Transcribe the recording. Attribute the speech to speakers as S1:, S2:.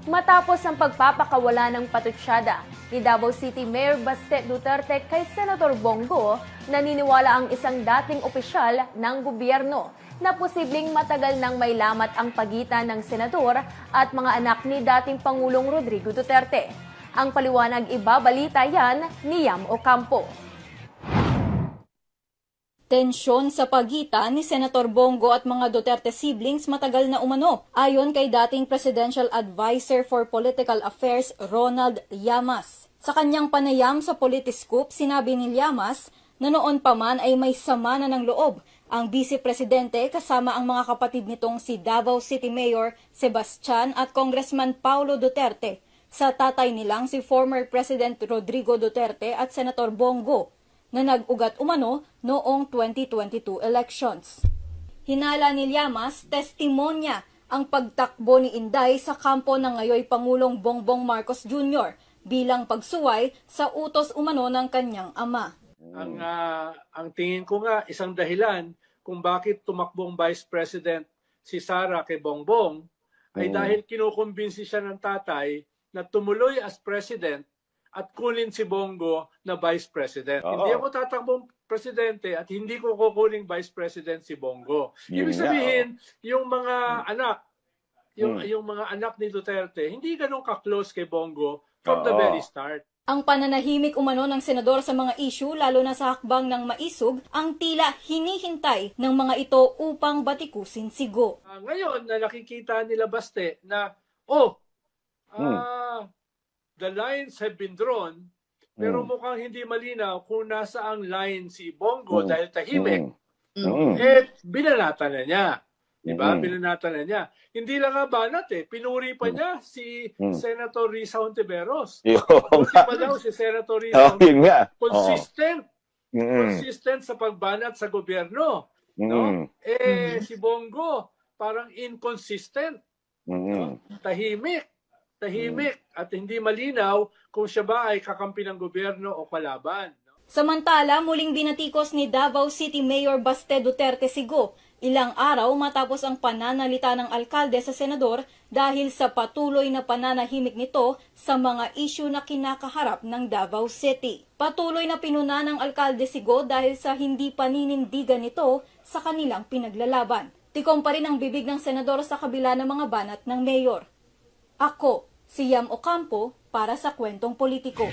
S1: Matapos ang pagpapakawala ng patutsyada ni Davao City Mayor Baste Duterte kay Senator Bongo, naniniwala ang isang dating opisyal ng gobyerno na posibleng matagal nang may lamat ang pagitan ng senador at mga anak ni dating Pangulong Rodrigo Duterte. Ang paliwanag ibabalita yan ni Yam Ocampo.
S2: Tensyon sa pagitan ni Senator Bongo at mga Duterte siblings matagal na umano, ayon kay dating Presidential Advisor for Political Affairs Ronald Llamas. Sa kanyang panayam sa Politiscoop, sinabi ni Llamas na noon pa man ay may sama na ng loob ang Vice Presidente kasama ang mga kapatid nitong si Davao City Mayor Sebastian at Congressman Paulo Duterte sa tatay nilang si former President Rodrigo Duterte at Senator Bongo na nag-ugat umano noong 2022 elections. Hinala ni Llamas, testimonya ang pagtakbo ni Inday sa kampo ng ngayoy Pangulong Bongbong Marcos Jr. bilang pagsuway sa utos umano ng kanyang ama.
S3: Ang tingin ko nga isang dahilan kung bakit tumakbong Vice President si Sara kay Bongbong ay dahil kinukumbinsi siya ng tatay na tumuloy as President at kunin si Bongo na Vice President. Hindi ako tatakbong Presidente at hindi ko kukuning Vice President si Bongo. Ibig sabihin, yung mga anak, yung mga anak ni Duterte, hindi ganun ka-close kay Bongo from the very start.
S2: Ang pananahimik umano ng senador sa mga issue, lalo na sa hakbang ng maisog, ang tila hinihintay ng mga ito upang batikusin si Go.
S3: Ngayon na nakikita nila Baste na, the lines have been drawn, pero mukhang hindi malinaw kung nasa ang line si Bongo dahil tahimik. Binanatan na niya. Diba? Binanatan na niya. Hindi lang nga banat pinuri pa niya si Senator Risa Hontiveros. Pinuri pa daw si Senator Risa Hontiveros. Consistent. Consistent sa pagbanat sa gobyerno. No? Si Bongo, parang inconsistent. Tahimik at hindi malinaw kung siya ba ay kakampi ng gobyerno o kalaban.
S2: Samantala, muling binatikos ni Davao City Mayor Baste Duterte si Go ilang araw matapos ang pananalita ng alkalde sa senador dahil sa patuloy na pananahimik nito sa mga isyu na kinakaharap ng Davao City. Patuloy na pinuna ng alkalde si Go dahil sa hindi paninindigan nito sa kanilang pinaglalaban. Tikom pa rin ang bibig ng senador sa kabila ng mga banat ng mayor. Ako, si Yam Ocampo para sa Kwentong Politiko.